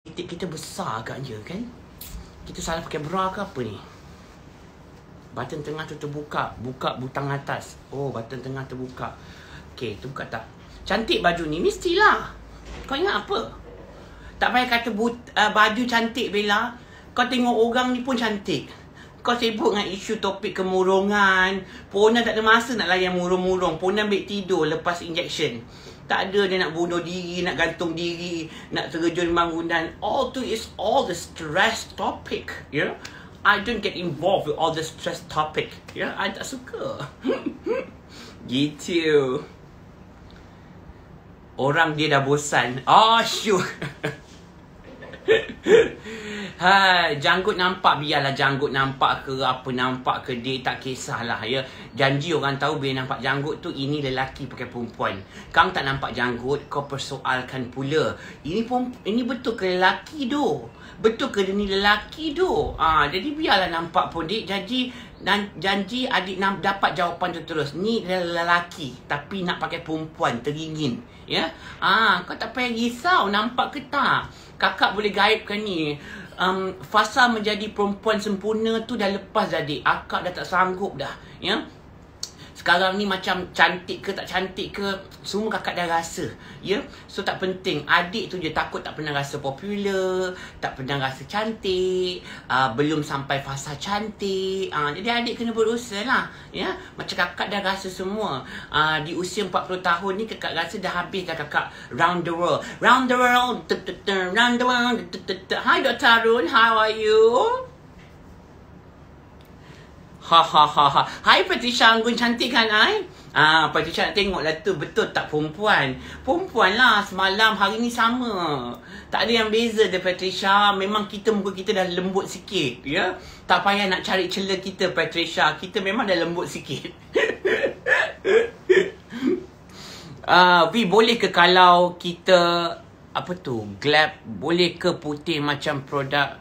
Titik kita besar agaknya kan. Kita salah pakai bra ke apa ni? Button tengah tu terbuka. Buka butang atas. Oh, button tengah terbuka. Okay, terbuka tak? Cantik baju ni, mestilah. Kau ingat apa? Tak payah kata baju cantik Bella. Kau tengok orang ni pun cantik. Kau sibuk dengan isu topik kemurungan. Pona tak ada masa nak layan murung-murung. Pona ambil tidur lepas injection. Tak ada dia nak bunuh diri, nak gantung diri, nak terjun bangunan. All the stress topic, yeah. I don't get involved with all the stress topic, yeah. I tak suka. Gitu. Orang dia dah bosan. Oh, syuk. Hai, janggut nampak, biarlah janggut nampak ke apa nampak ke, dia tak kisahlah ya. Janji orang tahu bila nampak janggut tu ini lelaki pakai perempuan. Kang tak nampak janggut, kau persoalkan pula. Ini betul ke lelaki doh? Betul ke dia ni lelaki doh? Jadi biarlah nampak pun dik. Janji adik dapat jawapan tu terus. Ni lelaki tapi nak pakai perempuan, teringin. Ya. Kau tak payah risau nampak ke tak. Kakak boleh gaibkan ni. Fasa menjadi perempuan sempurna tu dah lepas dah dik. Akak dah tak sanggup dah. Ya. Sekarang ni macam cantik ke tak cantik ke, semua kakak dah rasa. Ya. So tak penting. Adik tu je takut tak pernah rasa popular, tak pernah rasa cantik, belum sampai fasa cantik. Jadi adik kena berusaha lah. Ya. Macam kakak dah rasa semua. Di usia 40 tahun ni kakak rasa dah habis dah kakak round the world. Round the world. Round the world. Hi Dr. Arun, how are you? Hai Patricia Anggun, cantik kan ai? Patricia nak tengok lah tu. Betul tak perempuan? Perempuan lah, semalam hari ni sama. Tak ada yang beza dia Patricia. Memang muka kita dah lembut sikit, ya. Tak payah nak cari celah kita Patricia. Kita memang dah lembut sikit. Vi, boleh ke kalau kita apa tu, Glab, boleh ke putih macam produk?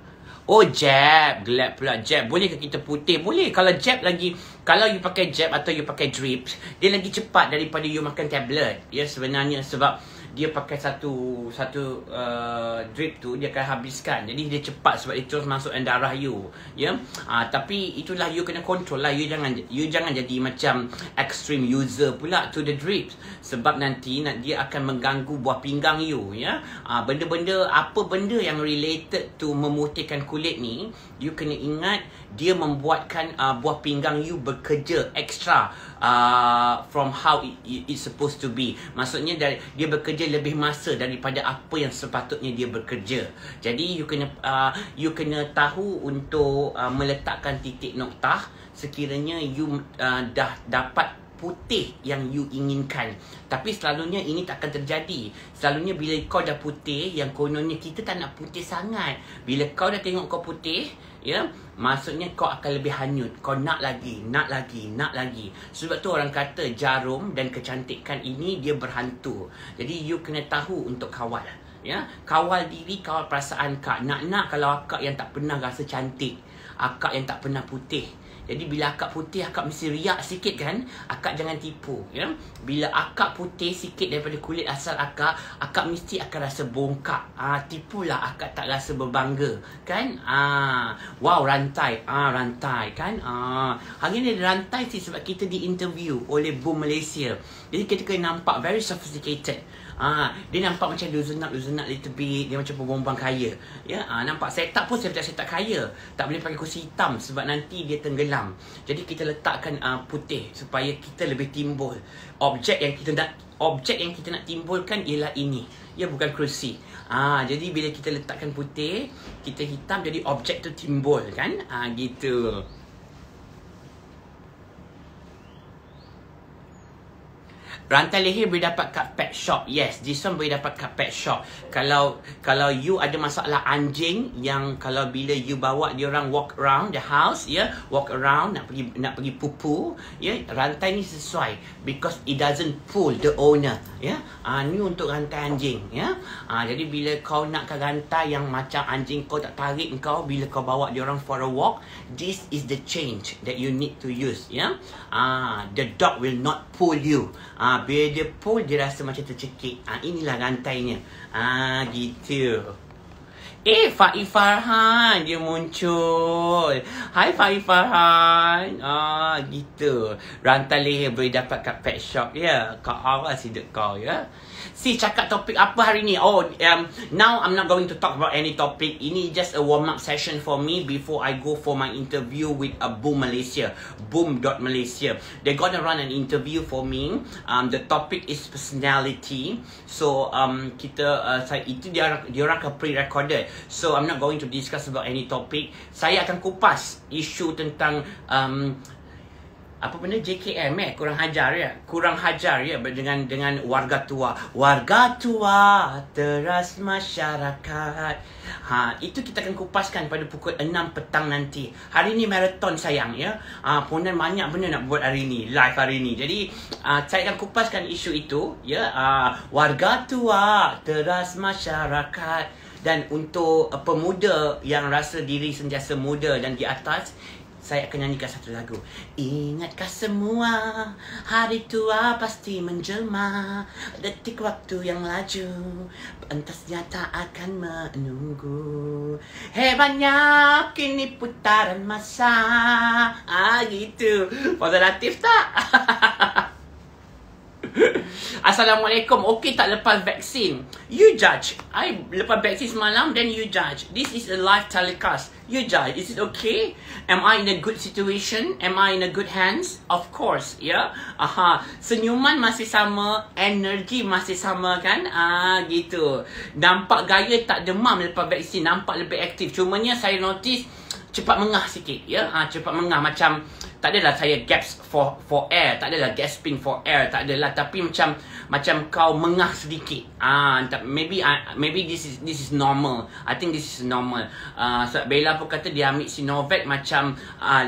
Oh, jab. Glad pula jab. Boleh ke kita putih? Boleh. Kalau jab lagi, kalau you pakai jab atau you pakai drip, dia lagi cepat daripada you makan tablet. Ya, sebenarnya sebab dia pakai satu drip tu, dia akan habiskan. Jadi dia cepat sebab dia terus masuk dalam darah you. Ya. Tapi itulah you kena control lah. You jangan jadi macam extreme user pula to the drip. Sebab nanti dia akan mengganggu buah pinggang you. Ya. Apa benda yang related to memutihkan kulit ni, you kena ingat dia membuatkan buah pinggang you bekerja extra from how it's supposed to be. Maksudnya dia bekerja lebih masa daripada apa yang sepatutnya dia bekerja. Jadi you kena tahu untuk meletakkan titik noktah sekiranya you dah dapat putih yang you inginkan. Tapi selalunya ini tak akan terjadi. Selalunya bila kau dah putih, yang kononnya kita tak nak putih sangat. Bila kau dah tengok kau putih, ya, maksudnya kau akan lebih hanyut. Kau nak lagi. Sebab tu orang kata jarum dan kecantikan ini dia berhantu. Jadi you kena tahu untuk kawal. Ya, kawal diri, kawal perasaan kak. Nak kalau akak yang tak pernah rasa cantik, akak yang tak pernah putih. Jadi bila akak putih, akak mesti riak sikit kan. Akak jangan tipu, ya. Bila akak putih sikit daripada kulit asal akak mesti akan rasa bongkak. Tipulah akak tak rasa berbangga, kan? Wow, rantai kan. Hari ni ada rantai sih sebab kita di-interview oleh Boom Malaysia. Jadi kita kena nampak very sophisticated. Dia nampak macam loosen up little bit. Dia macam perempuan kaya. Ya, nampak setup pun setup kaya. Tak boleh pakai kursi hitam sebab nanti dia tenggelam. Jadi kita letakkan putih supaya kita lebih timbul. Objek yang kita nak timbulkan ialah ini. Ya, bukan kerusi. Jadi bila kita letakkan putih, kita hitam, jadi objek tu timbul kan. Gitu. Rantai leher boleh dapat kat pet shop. Yes, this one boleh dapat kat pet shop. Kalau you ada masalah anjing yang kalau bila you bawa dia orang walk around the house, ya, walk around nak pergi pupu, ya, rantai ni sesuai because it doesn't pull the owner, ya. Ni untuk rantai anjing, ya. Jadi bila kau nakkan rantai yang macam anjing kau tak tarik kau bila kau bawa dia orang for a walk, this is the change that you need to use, ya. The dog will not pull you. Bila dia pull, dia rasa macam tercekik. Inilah rantainya. Gitu. Faiz Farhan dia muncul. Hai Faiz Farhan. Gitu. Rantai leher boleh dapat kat pet shop ya. Kau awas hidup kau ya. Si cakap topik apa hari ni? Now I'm not going to talk about any topic. Ini just a warm up session for me before I go for my interview with Boom Malaysia. Boom.Malaysia. They're gonna run an interview for me. The topic is personality. So itu dia orang akan pre-recorded. So I'm not going to discuss about any topic. Saya akan kupas isu tentang apa benda JKM kurang hajar ya dengan warga tua teras masyarakat. Itu kita akan kupaskan pada pukul 6 petang nanti. Hari ni marathon sayang ya. Punan banyak benda nak buat hari ni, live hari ni. Jadi saya akan kupaskan isu itu ya. Warga tua teras masyarakat. Dan untuk pemuda yang rasa diri sentiasa muda dan di atas, saya akan nyanyikan satu lagu. Ingatkah semua hari tua pasti menjelma, detik waktu yang laju pentasnya tak akan menunggu. Hebatnya kini putaran masa. Gitu. Fazal Latif tak? Assalamualaikum. Okey tak lepas vaksin? You judge. I lepas vaksin semalam, then you judge. This is a live telecast. You judge. Is it okay? Am I in a good situation? Am I in a good hands? Of course, ya. Yeah? Senyuman masih sama, energi masih sama kan? Gitu. Nampak gaya tak demam lepas vaksin, nampak lebih aktif. Cumanya saya notice cepat mengah sikit, ya. Cepat mengah macam tak adalah saya gasp for air, tak adalah gasping for air, tak adalah, tapi macam kau mengah sedikit. Maybe this is normal. I think this is normal. So Bella pun kata dia ambil Sinovac macam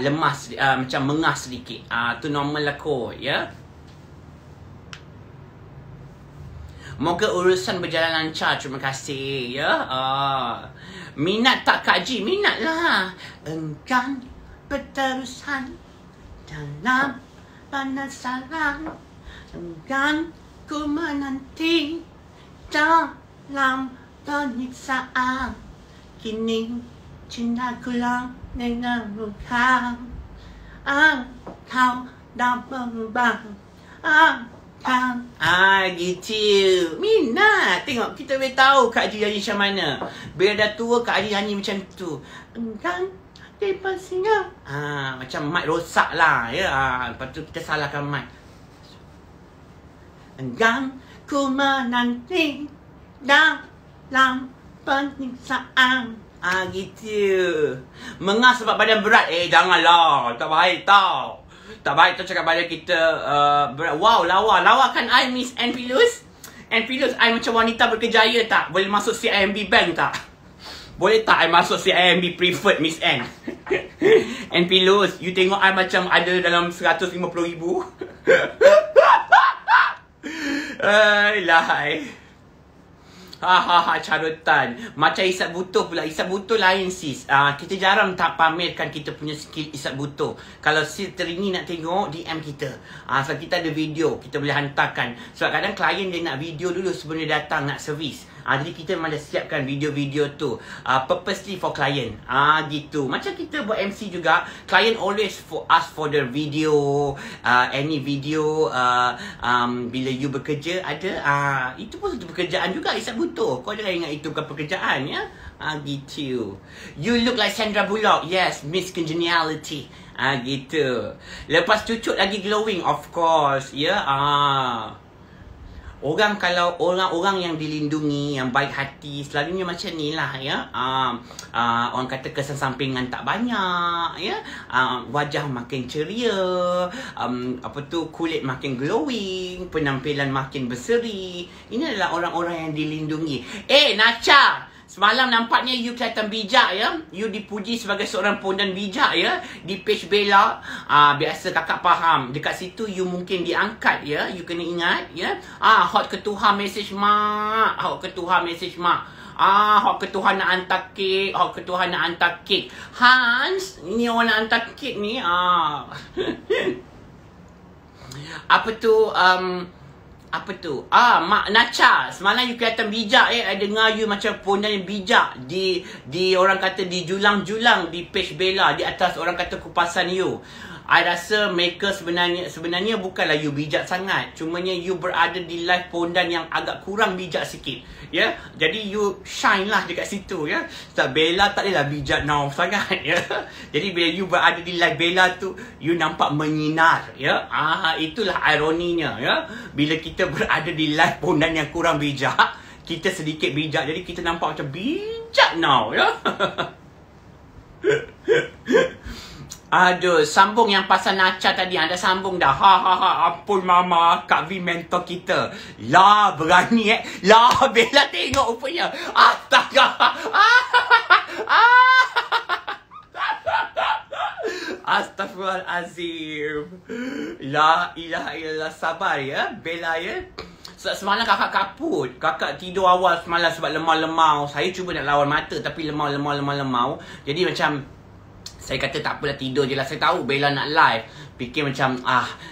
lemas, macam mengah sedikit. Tu normal lah ko, ya. Moga urusan berjalan lancar. Terima kasih, ya. Minat tak Kak Ji? Minat lah. Enggan berterusan dalam penasaran, enggan ku menanti dalam penyiksaan. Kini cintaku dengan bukan engkau dah berubah. Gitu. Minat. Tengok, kita boleh tahu Kak Ji nyanyi macam mana. Bila dah tua Kak Ji nyanyi macam tu. Enggan dipasingkan. Macam mic rosak lah ya. Lepas tu kita salahkan mic. Enggan ku menanti dalam penyiksaan. Gitu. Mengah sebab badan berat. Janganlah. Tak baik tau. Tak baik tu cakap pada kita berat. Wow, lawa kan I Miss Ann Pilus? Ann Pilus, I macam wanita berkejaya tak? Boleh masuk CIMB Bank tak? Boleh tak I masuk CIMB Preferred Miss Ann? Ann Pilus, you tengok I macam ada dalam 150,000? Lahai. Carutan. Macam Isat Butuh pula. Isat Butuh lain sis. Kita jarang tak pamerkan kita punya skill Isat Butuh. Kalau sis teringin nak tengok, DM kita. Sebab kita ada video, kita boleh hantarkan. Sebab kadang klien dia nak video dulu sebelum dia datang nak servis. Jadi kita memang dah siapkan video-video tu purposely for client. Gitu. Macam kita buat MC juga, client always ask for the video, any video bila you bekerja ada. Itu pun satu pekerjaan juga, Isat Butuh. Kau jangan ingat itu bukan pekerjaan ya. Gitu. You look like Sandra Bullock. Yes, Miss Congeniality. Gitu. Lepas cucuk lagi glowing, of course. Ya. Kalau orang-orang yang dilindungi, yang baik hati, selalunya macam ni lah ya. Orang kata kesan sampingan tak banyak ya. Wajah makin ceria, kulit makin glowing, penampilan makin berseri. Ini adalah orang-orang yang dilindungi. Nacha, semalam nampaknya you kelihatan bijak ya. You dipuji sebagai seorang pondan bijak ya. Di page Bella. Biasa kakak faham. Dekat situ you mungkin diangkat ya. You kena ingat ya. Hot ketuha message mak. Hot ketuha message mak. Hot ketuha nak hantar kek. Hot ketuha nak hantar kek. Hans, ini orang nak hantar kek ni. Apa tu? Mak Nacha. Semalam you kelihatan bijak I dengar you macam pondan yang bijak. Di orang kata di julang-julang di page Bella. Di atas orang kata kupasan you. I rasa mereka sebenarnya bukanlah you bijak sangat. Cumanya you berada di live pondan yang agak kurang bijak sikit. Ya. Jadi you shine lah dekat situ. Ya. Sebab Bella tak adalah bijak now sangat. Ya. Jadi bila you berada di live Bella tu, you nampak menyinar. Ya. Itulah ironinya. Ya. Bila kita berada di live pondan yang kurang bijak, kita sedikit bijak. Jadi kita nampak macam bijak now. Ya. Aduh, sambung yang pasal Nacha tadi. Anda sambung dah. Ampun mama, Kak V mentor kita. Lah, berani Lah, Bella tengok rupanya. Astaga. Astaghfirullahalazim. La ilaha illallah. Sabar ya, Bella ya. Semalam kakak kaput. Kakak tidur awal semalam sebab lemau-lemau. Saya cuba nak lawan mata tapi lemau. Jadi macam saya kata tak apalah, tidur je lah. Saya tahu Bella nak live. Fikir macam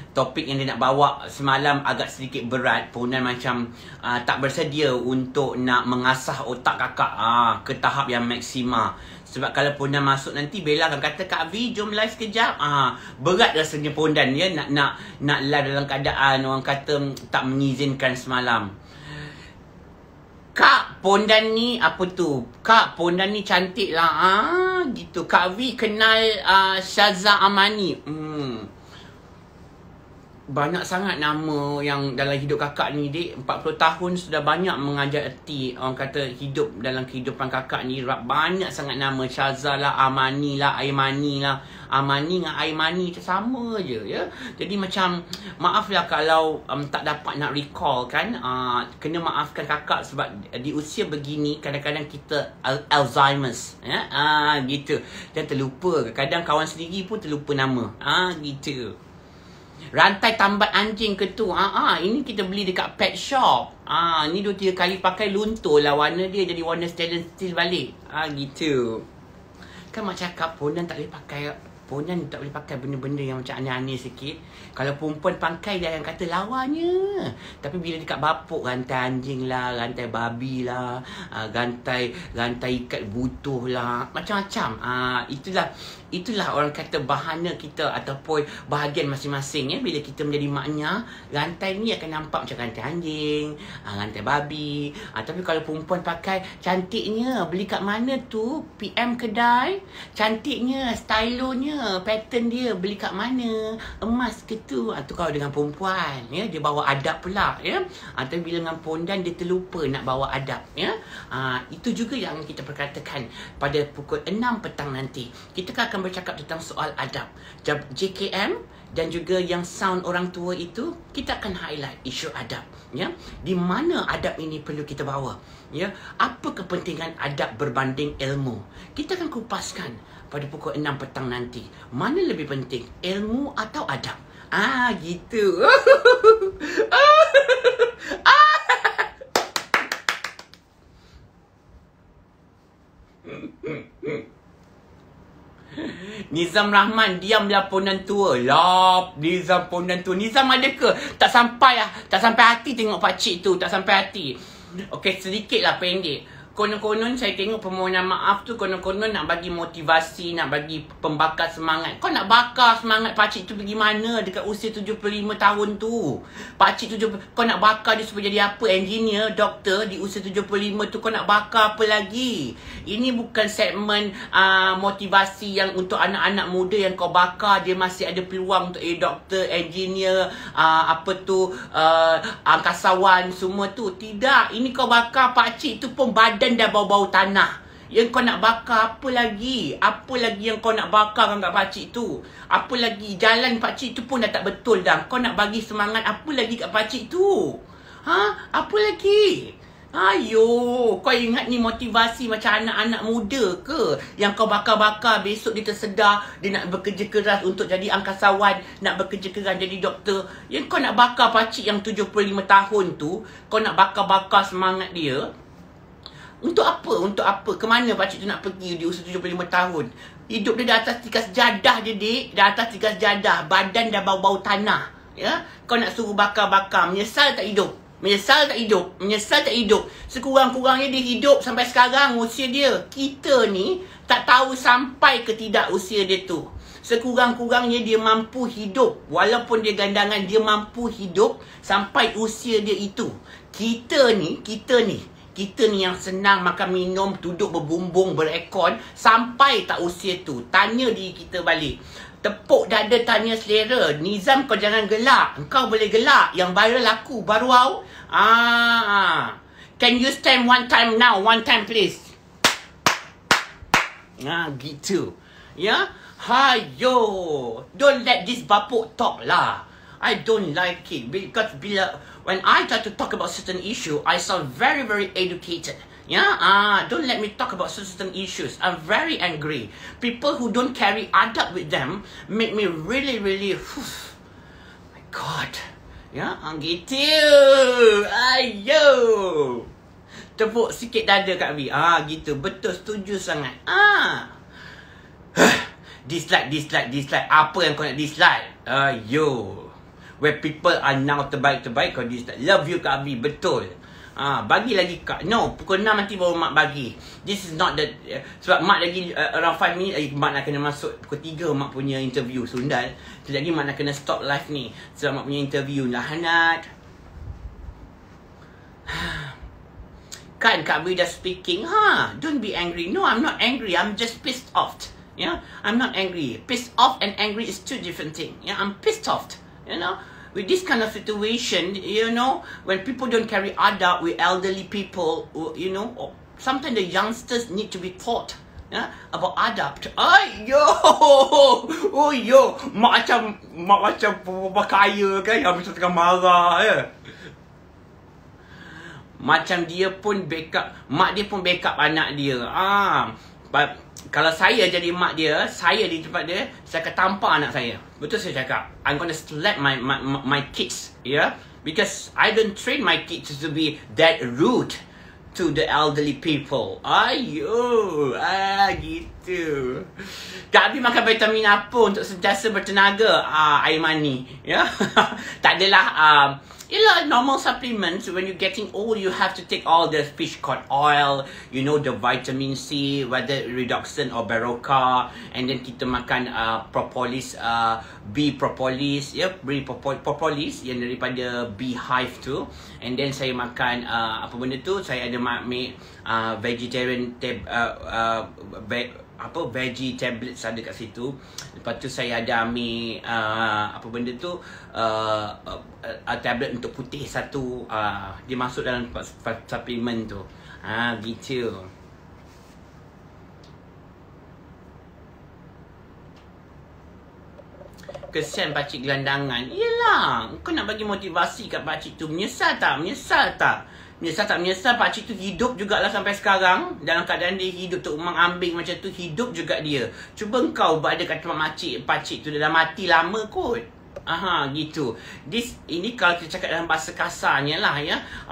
topik yang dia nak bawa semalam agak sedikit berat. Pondan macam tak bersedia untuk nak mengasah otak kakak ke tahap yang maksima. Sebab kalau Pondan masuk nanti Bella akan kata, Kak V jom live sekejap. Berat rasanya Pondan ya nak live dalam keadaan orang kata tak mengizinkan semalam. Kak Pondan ni apa tu? Kak Pondan ni cantik lah. Gitu. Kak V kenal Syazza Amani. Banyak sangat nama yang dalam hidup kakak ni, dik. 40 tahun sudah banyak mengajar erti. Orang kata hidup dalam kehidupan kakak ni. Banyak sangat nama. Syazza lah, Amani lah, Aimani lah. Amani dengan Aimani tu sama je ya. Jadi macam maaflah kalau tak dapat nak recall kan. Kena maafkan kakak sebab di usia begini kadang-kadang kita Alzheimer's ya. Gitu. Dan terlupa. Kadang kawan sendiri pun terlupa nama. Gitu. Rantai tambat anjing ke tu? Ini kita beli dekat pet shop. Ni 2-3 kali pakai luntur lah warna dia jadi warna stainless steel balik. Gitu. Kan mak cakap Pondan tak boleh pakai. Pondan tak boleh pakai benda-benda yang macam aneh-aneh sikit. Kalau perempuan pakai dia yang kata lawanya. Tapi bila dekat bapuk, rantai anjing lah, rantai babi lah, rantai ikat butuh lah, macam-macam. Itulah orang kata bahana kita ataupun bahagian masing-masing ya. Bila kita menjadi maknya, rantai ni akan nampak macam rantai anjing, rantai babi. Tapi kalau perempuan pakai, cantiknya, beli kat mana tu? PM kedai. Cantiknya, stylonya, pattern dia, beli kat mana? Emas ke tu? Tu kalau dengan perempuan ya, dia bawa adab pula ya. Tapi bila dengan Pondan dia terlupa nak bawa adab ya. Itu juga yang kita perkatakan pada pukul 6 petang nanti. Kita akan bercakap tentang soal adab. JKM dan juga yang sound orang tua itu, kita akan highlight isu adab ya. Di mana adab ini perlu kita bawa ya. Apa kepentingan adab berbanding ilmu? Kita akan kupaskan pada pukul 6 petang nanti. Mana lebih penting, ilmu atau adab? Gitu. Nizam Rahman, diamlah Pondan tua. Lah, Nizam Pondan tua. Nizam ada ke? Tak sampai hati tengok pakcik tu. Tak sampai hati. Okey, sedikit lah pendek. Konon-konon saya tengok permohonan maaf tu, konon-konon nak bagi motivasi, nak bagi pembakar semangat. Kau nak bakar semangat pakcik tu pergi mana dekat usia 75 tahun tu? Pakcik 70, kau nak bakar dia supaya jadi apa? Engineer, doktor di usia 75 tu, kau nak bakar apa lagi? Ini bukan segmen motivasi yang untuk anak-anak muda yang kau bakar dia masih ada peluang untuk doktor, engineer, angkasawan semua tu. Tidak, ini kau bakar pakcik tu pun badan dah bau-bau tanah. Yang kau nak bakar apa lagi? Apa lagi yang kau nak bakar kat pakcik tu? Apa lagi? Jalan pakcik tu pun dah tak betul dah. Kau nak bagi semangat apa lagi kat pakcik tu? Apa lagi? Ayo, kau ingat ni motivasi macam anak-anak muda ke? Yang kau bakar-bakar, besok dia tersedar, dia nak bekerja keras untuk jadi angkasawan, nak bekerja keras jadi doktor. Yang kau nak bakar pakcik yang 75 tahun tu, kau nak bakar-bakar semangat dia. Untuk apa? Untuk apa? Kemana pakcik tu nak pergi di usia 75 tahun? Hidup dia dah atas tikas jadah je, dik. Dah atas tikas jadah. Badan dah bau-bau tanah. Ya, kau nak suruh bakar-bakar, menyesal tak hidup? Menyesal tak hidup? Menyesal tak hidup? Sekurang-kurangnya dia hidup sampai sekarang usia dia. Kita ni tak tahu sampai ke tidak usia dia tu. Sekurang-kurangnya dia mampu hidup. Walaupun dia gandangan, dia mampu hidup sampai usia dia itu. Kita ni yang senang makan minum, duduk berbumbung, berekon sampai tak usia tu. Tanya diri kita balik. Tepuk dada tanya selera. Nizam, kau jangan gelak. Engkau boleh gelak. Yang viral aku. Baru awak. Can you stand one time now? One time please. Gitu. Ya. Hayo. Don't let this bapuk talk lah. I don't like it. Because when I try to talk about certain issue, I sound very, very educated. Don't let me talk about certain issues. I'm very angry. People who don't carry adab with them make me really, really, my God. Gitu. Ayo. Tepuk sikit dada Kak Vi. Gitu. Betul, setuju sangat. Dislike. Apa yang kau nak dislike? Ayo. Where people are now terbaik-terbaik, kau dislike. Love you Kak Vi. Betul. Bagi lagi Kak. No, pukul 6 nanti baru Mak bagi. This is not the sebab Mak lagi around 5 minit Mak nak kena masuk. Pukul 3 Mak punya interview Sundal. Sekejap lagi Mak nak kena stop live ni sebab Mak punya interview lah. Hanat. Kan Kak Vida speaking. Don't be angry. No, I'm not angry. I'm just pissed off. I'm not angry. Pissed off and angry is two different things. I'm pissed off. With this kind of situation, when people don't carry adab with elderly people, sometimes the youngsters need to be taught about adab. Mak macam kaya kan, yang macam tengah marah macam dia pun backup, mak dia pun backup anak dia. Kalau saya jadi mak dia, saya di tempat dia, saya akan tampar anak saya. Betul saya cakap. I'm gonna slap my kids, because I don't train my kids to be that rude to the elderly people. Gitu. Kak Abi makan vitamin apa untuk sentiasa bertenaga? Air mani. Tak adalah. Normal supplements. When you're getting old, you have to take all the fish cod oil, the vitamin C, whether redoxon or Berocca, and then kita makan propolis, bee propolis, bee propolis yang daripada beehive tu, and then saya makan apa benda tu, saya ada make vegetarian veggie tablets ada kat situ. Lepas tu saya ada ambil apa benda tu, tablet untuk putih satu, dia masuk dalam suplemen tu. Gitu. Kesian pakcik gelandangan. Yelah, kau nak bagi motivasi kat pakcik tu. Menyesal tak? Menyesal pakcik tu hidup jugalah sampai sekarang. Dalam keadaan dia hidup tu umang-ambing macam tu, hidup juga dia. Cuba kau berada kat tempat pakcik tu, dia dah mati lama kot. Gitu. Ini kalau kita cakap dalam bahasa kasarnya lah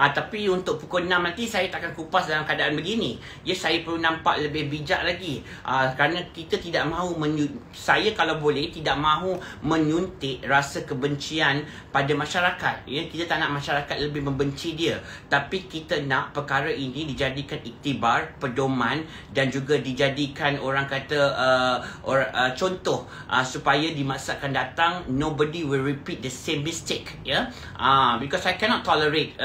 tapi untuk pukul 6 nanti saya takkan kupas dalam keadaan begini. Saya perlu nampak lebih bijak lagi. Kerana kita tidak mahu saya kalau boleh tidak mahu menyuntik rasa kebencian pada masyarakat. Kita tak nak masyarakat lebih membenci dia. Tapi kita nak perkara ini dijadikan iktibar, pedoman, dan juga dijadikan orang kata contoh supaya di masa akan datang nobody will repeat the same mistake, because I cannot tolerate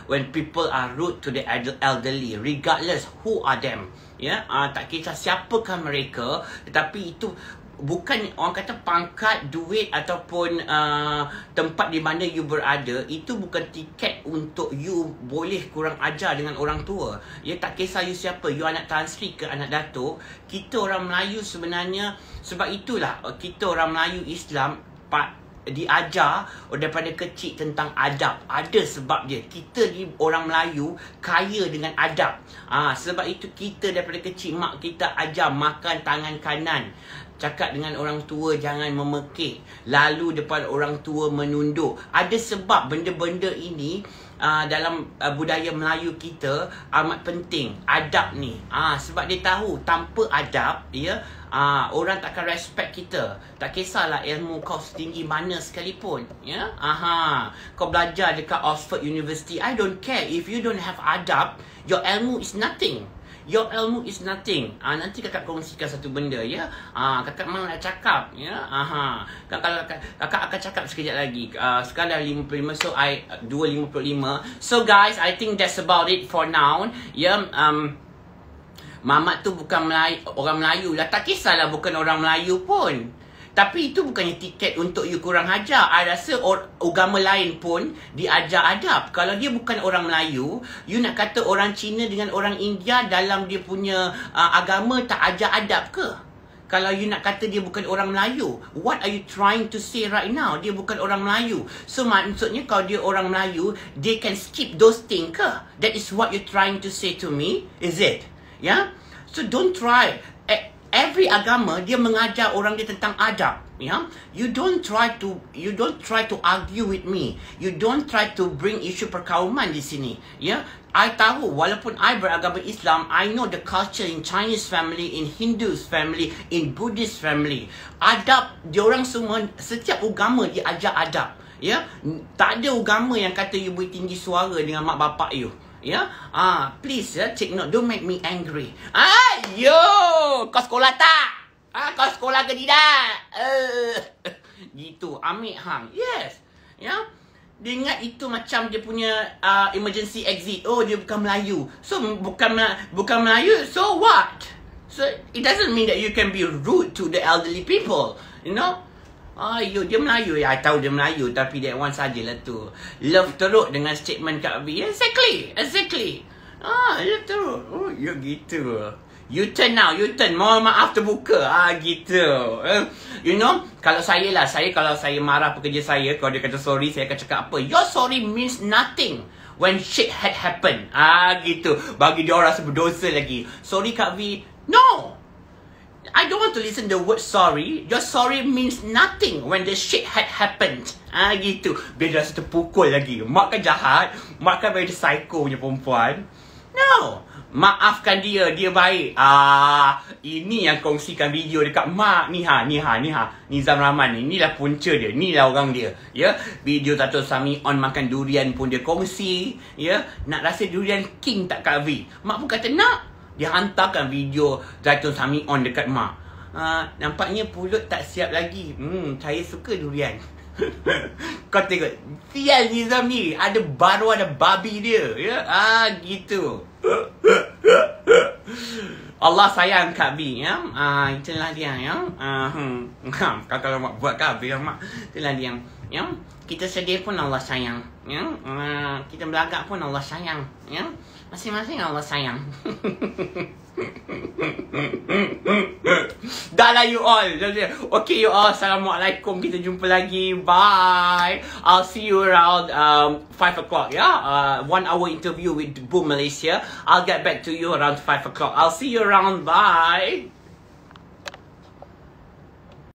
when people are rude to the elderly, regardless who are them, tak kisah siapakah mereka, tetapi itu bukan orang kata pangkat, duit ataupun tempat di mana you berada, itu bukan tiket untuk you boleh kurang ajar dengan orang tua. Tak kisah you siapa, you anak Tan Sri ke anak Datuk, kita orang Melayu sebenarnya, sebab itulah kita orang Melayu Islam diajar daripada kecil tentang adab. Ada sebab dia. Kita ni orang Melayu kaya dengan adab. Sebab itu kita daripada kecil mak kita ajar makan tangan kanan. Cakap dengan orang tua jangan memekik. Lalu depan orang tua menunduk. Ada sebab benda-benda ini dalam budaya Melayu kita amat penting adab ni. Sebab dia tahu tanpa adab, ya, orang takkan respect kita. Tak kisahlah ilmu kau setinggi mana sekalipun, ya. Kau belajar dekat Oxford University, I don't care. If you don't have adab, your ilmu is nothing. Your ilmu is nothing. Nanti kakak kongsikan satu benda, ya. Kakak memang nak cakap, ya. Kakak akan cakap sekejap lagi. Sekarang dah 55, so 2.55. So guys, I think that's about it for now. Ya, Mamat tu bukan orang Melayu lah. Tak kisahlah bukan orang Melayu pun. Tapi itu bukannya tiket untuk you kurang ajar. I rasa agama lain pun diajar adab. Kalau dia bukan orang Melayu, you nak kata orang Cina dengan orang India dalam dia punya agama tak ajar adab ke? Kalau you nak kata dia bukan orang Melayu, what are you trying to say right now? Dia bukan orang Melayu. So maksudnya kalau dia orang Melayu, they can skip those things ke? That is what you trying to say to me? Is it? Yeah? So don't try. Every agama dia mengajar orang dia tentang adab, ya. You don't try to argue with me. You don't try to bring isu perkauman di sini, ya. I tahu walaupun I beragama Islam, I know the culture in Chinese family, in Hindus family, in Buddhist family. Adab diorang semua, setiap agama dia ajar adab, ya. Tak ada agama yang kata you boleh tinggi suara dengan mak bapak you. Ya, please, take note. Don't make me angry. Yo, kau sekolah tak? Kau sekolah ke tidak? Gitu, ambil hang. Yes, ya. Dia ingat itu macam dia punya emergency exit. Oh, dia bukan Melayu. So bukan Melayu. So what? So it doesn't mean that you can be rude to the elderly people. You know? Dia Melayu. I tahu dia Melayu. Tapi that one sajalah tu. Love teruk dengan statement Kak V. Exactly. Ya teruk. Oh, ya gitu. You turn now. Mohon maaf terbuka. Gitu. You know, kalau saya marah pekerja saya, kalau dia kata sorry, saya akan cakap apa? Your sorry means nothing when shit had happened. Gitu. Bagi dia orang rasa berdosa lagi. Sorry Kak V. No. I don't want to listen the word sorry. Your sorry means nothing when the shit had happened. Gitu. Biar dia rasa terpukul lagi. Mak kan jahat. Mak kan very psycho punya perempuan. No. Maafkan dia. Dia baik. Ini yang kongsikan video dekat mak. Ni Nizam Rahman ni. Inilah punca dia. Inilah orang dia. Ya. Video Dato' Sami on makan durian pun dia kongsi. Ya. Nak rasa durian king tak Kak V? Mak pun kata nak. Dia hantarkan video Zaitun Sami on dekat mak. Nampaknya pulut tak siap lagi. Saya suka durian. Kau tengok. Sial Nizam ni. Baru ada babi dia. Ya? Gitu. Allah sayang Kak B, ya. Itulah dia, ya. Kalau mak buat Kak B, mak. Itulah dia, ya. Kita sedih pun Allah sayang, ya. Kita belagak pun Allah sayang, ya. Masing-masing Allah sayang. Dah lah you all. Okay you all. Assalamualaikum. Kita jumpa lagi. Bye. I'll see you around 5 o'clock. Yeah. 1 hour interview with Boom Malaysia. I'll get back to you around 5 o'clock. I'll see you around. Bye.